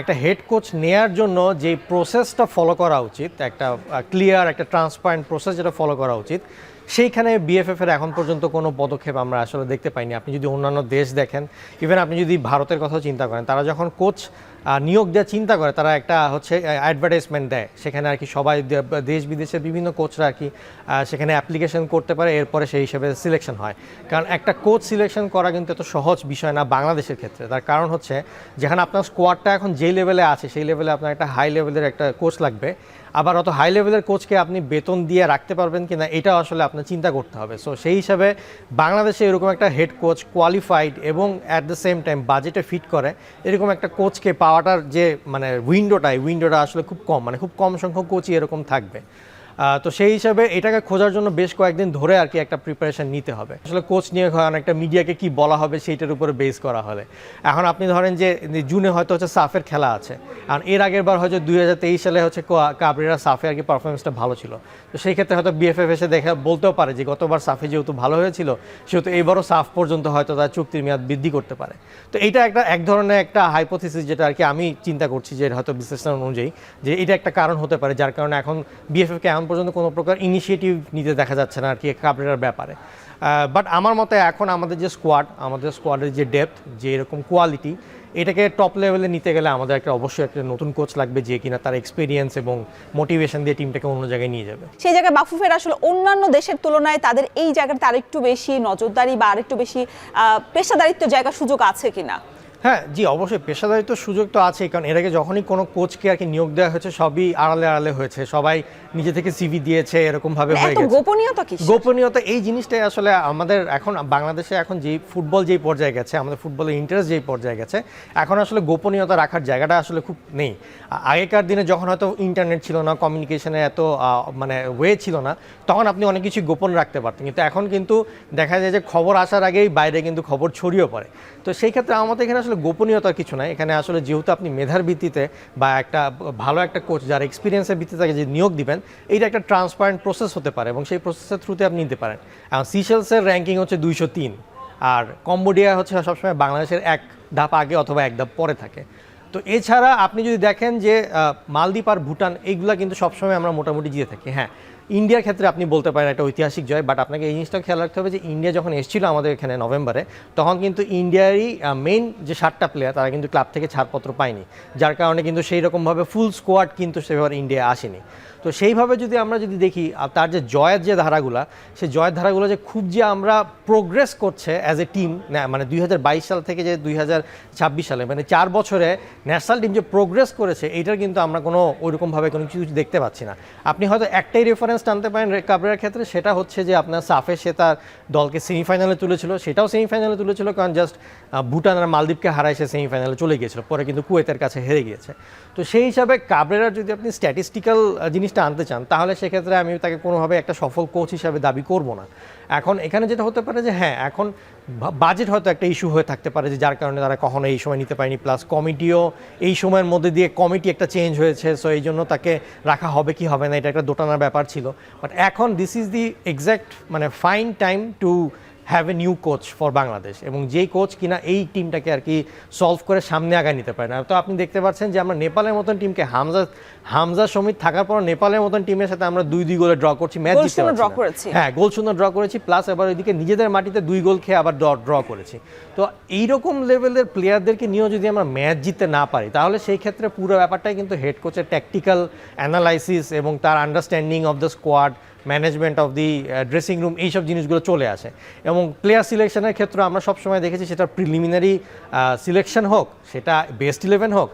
একটা head coach নেয়ার জন্য যে প্রসেসটা ফলো করা উচিত, একটা ক্লিয়ার একটা ট্রান্সপারেন্ট প্রসেস যেটা ফলো করা উচিত, সেইখানে বিএফএফ এর এখন পর্যন্ত কোনো পদক্ষেপ আমরা আসলে দেখতে পাইনি। আপনি যদি অন্যান্য দেশ দেখেন, ইভেন আপনি যদি ভারতের কথাও চিন্তা করেন, তারা যখন কোচ নিয়োগ দেওয়ার চিন্তা করে তারা একটা অ্যাডভার্টাইজমেন্ট দেয়, সেখানে আর কি সবাই দেশ বিদেশের বিভিন্ন কোচরা আর কি সেখানে অ্যাপ্লিকেশন করতে পারে, এরপরে সেই হিসেবে সিলেকশন হয়। কারণ একটা কোচ সিলেকশন করা কিন্তু এত সহজ বিষয় না বাংলাদেশের ক্ষেত্রে। তার কারণ হচ্ছে যেখানে আপনার স্কোয়াডটা এখন যেই লেভেলে আছে সেই লেভেলে আপনার একটা হাই লেভেলের একটা কোচ লাগবে, আবার অত হাই লেভেলের কোচকে আপনি বেতন দিয়ে রাখতে পারবেন কিনা এটা আসলে আপনার চিন্তা করতে হবে। সো সেই হিসাবে বাংলাদেশে এরকম একটা হেড কোচ কোয়ালিফাইড এবং অ্যাট দ্য সেম টাইম বাজেটে ফিট করে এরকম একটা কোচকে পাওয়াটার যে উইন্ডোটা আসলে খুব কম, খুব কম সংখ্যক কোচই এরকম থাকবে। তো সেই হিসাবে এটাকে খোঁজার জন্য বেশ কয়েকদিন ধরে আর কি একটা প্রিপারেশন নিতে হবে। আসলে কোচ নিয়ে অনেকটা মিডিয়াকে কি বলা হবে সেইটার উপরে বেস করা হলে, এখন আপনি ধরেন যে জুনে হয়তো হচ্ছে সাফের খেলা আছে, আর এর আগের বার হয়তো 2023 সালে হচ্ছে কাবরেরা সাফে আর কি পারফরমেন্সটা ভালো ছিল। তো সেই ক্ষেত্রে হয়তো বিএফএফ এসে বলতেও পারে যে গতবার সাফে যেহেতু ভালো হয়েছিল সেহেতু এইবারও সাফ পর্যন্ত হয়তো তার চুক্তির মেয়াদ বৃদ্ধি করতে পারে। তো এটা এক ধরনের একটা হাইপোথিসিস যেটা আর কি আমি চিন্তা করছি যে হয়তো বিশ্লেষণ অনুযায়ী যে এটা একটা কারণ হতে পারে, যার কারণে এখন বিএফএফকে পর্যন্ত কোনো প্রকার ইনিশিয়েটিভ নিতে দেখা যাচ্ছে না আর কি কাবরেরার ব্যাপারে। বাট আমার মতে এখন আমাদের স্কোয়াডের যে ডেপথ, যে এরকম কোয়ালিটি, এটাকে টপ লেভেলে নিতে গেলে আমাদের অবশ্যই একটা নতুন কোচ লাগবে যে কিনা তার এক্সপিরিয়েন্স এবং মোটিভেশন দিয়ে টিমটাকে অন্য জায়গায় নিয়ে যাবে। সেই জায়গায় বাফুফের আসলে অন্যান্য দেশের তুলনায় তাদের এই জায়গাটা আরেকটু বেশি নজরদারি বা আরেকটু বেশি পেশাদারিত্ব জায়গা সুযোগ আছে কিনা? হ্যাঁ জি, অবশ্যই পেশাদারিত্ব সুযোগ তো আছেই, কারণ এর আগে যখনই কোনো কোচকে আর কি নিয়োগ দেওয়া হয়েছে সবই আড়ালে হয়েছে, সবাই নিজে থেকে সিভি দিয়েছে, এরকমভাবে হয়ে গেছে। গোপনীয়তা এই জিনিসটাই আসলে আমাদের এখন বাংলাদেশে এখন যে ফুটবল যেই পর্যায়ে গেছে, আমাদের ফুটবলের ইন্টারেস্ট যেই পর্যায়ে গেছে, এখন আসলে গোপনীয়তা রাখার জায়গাটা আসলে খুব নেই। আগেকার দিনে যখন হয়তো ইন্টারনেট ছিল না, কমিউনিকেশনে এত ওয়ে ছিল না, তখন আপনি অনেক কিছু গোপন রাখতে পারতেন, কিন্তু এখন কিন্তু দেখা যায় যে খবর আসার আগেই বাইরে কিন্তু খবর ছড়িয়ে পড়ে। তো সেই ক্ষেত্রে আমাদের এখানে আসলে গোপনীয়তার কিছু নাই। এখানে আসলে যেহেতু আপনি মেধার ভিত্তিতে বা একটা ভালো একটা কোচ যার এক্সপিরিয়েন্সের ভিত্তিতে তাকে যে নিয়োগ দিবেন, এইটা একটা ট্রান্সপারেন্ট প্রসেস হতে পারে এবং সেই প্রসেসের থ্রুতে আপনি নিতে পারেন। এখন সিশেলসের র্যাঙ্কিং হচ্ছে 203, আর কম্বোডিয়া হচ্ছে সবসময় বাংলাদেশের এক ধাপ আগে অথবা এক ধাপ পরে থাকে। তো এছাড়া আপনি যদি দেখেন যে মালদ্বীপ আর ভুটান, এইগুলা কিন্তু সবসময় আমরা মোটামুটি জিতে থাকি। হ্যাঁ, ইন্ডিয়ার ক্ষেত্রে আপনি বলতে পারেন একটা ঐতিহাসিক জয়, বাট আপনাকে এই জিনিসটা খেয়াল রাখতে হবে যে ইন্ডিয়া যখন এসেছিল আমাদের এখানে নভেম্বরে, তখন কিন্তু ইন্ডিয়ারই মেইন যে 7টা প্লেয়ার তারা কিন্তু ক্লাব থেকে ছাড়পত্র পায়নি, যার কারণে কিন্তু সেই রকমভাবে ফুল স্কোয়াড কিন্তু সেভাবে ইন্ডিয়া আসেনি। তো সেইভাবে আমরা যদি দেখি তার যে জয়ের যে ধারাগুলো, সেই জয়ের ধারাগুলো যে খুব যে আমরা প্রোগ্রেস করছে অ্যাজ এ টিম, 2022 সাল থেকে যে 2026 সালে 4 বছরে ন্যাশনাল টিম যে প্রোগ্রেস করেছে, এইটার কিন্তু আমরা কোনো ওইরকমভাবে কোনো কিছু দেখতে পাচ্ছি না। আপনি হয়তো একটাই রেফারেন্স টানতে পারেন কাবরেরার ক্ষেত্রে, সেটা হচ্ছে যে আপনার সাফে সে তার দলকে সেমিফাইনালে তুলেছিল, সেটাও সেমিফাইনালে তুলেছিল কারণ জাস্ট ভুটান আর মালদ্বীপকে হারায় সে সেমিফাইনালে চলে গিয়েছিল, পরে কিন্তু কুয়েতের কাছে হেরে গিয়েছে। তো সেই হিসাবে কাবরেরার যদি আপনি স্ট্যাটিস্টিক্যাল জিনিসটা আনতে চান, তাহলে সেক্ষেত্রে আমি তাকে কোনোভাবে একটা সফল কোচ হিসাবে দাবি করব না। এখন এখানে যেটা হতে পারে যে হ্যাঁ, এখন বাজেট হয়তো একটা ইস্যু হয়ে থাকতে পারে, যে যার কারণে তারা কখনো এই সময় নিতে পারেনি, প্লাস কমিটিও এই সময়ের মধ্যে দিয়ে কমিটি একটা চেঞ্জ হয়েছে, সো এই জন্য তাকে রাখা হবে কি হবে না এটা একটা দোটানার ব্যাপার ছিল। বাট এখন this is the exact fine time to have a new coach for Bangladesh, এবং যেই কোচ কিনা এই টিমটাকে আর কি সলভ করে সামনে আগায় নিতে পারে না। তো আপনি দেখতে পাচ্ছেন যে আমরা নেপালের মতন টিমকে হামজা সমিত থাকার পর নেপালের মতন টিমের সাথে আমরা 2-2 গোলে ড্র করছি, ম্যাচ জিততে পারছি। হ্যাঁ, গোল শূন্য ড্র করেছি, প্লাস এবার ওইদিকে নিজেদের মাটিতে 2 গোল খেয়ে আবার ড্র করেছি। তো এইরকম লেভেলের প্লেয়ারদেরকে নিয়েও যদি আমরা ম্যাচ জিততে না পারি, তাহলে সেই ক্ষেত্রে পুরো ব্যাপারটাই কিন্তু হেড কোচের ট্যাকটিক্যাল অ্যানালাইসিস এবং তার understanding of the squad, management of the dressing room, এইসব জিনিসগুলো চলে আসে। এবং প্লেয়ার সিলেকশনের ক্ষেত্রে আমরা সবসময় দেখেছি সেটা প্রিলিমিনারি সিলেকশন হোক, সেটা বেস্ট 11 হোক,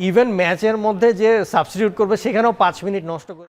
ইভেন ম্যাচের মধ্যে যে সাবস্টিটিউট করবে সেখানেও 5 মিনিট নষ্ট করে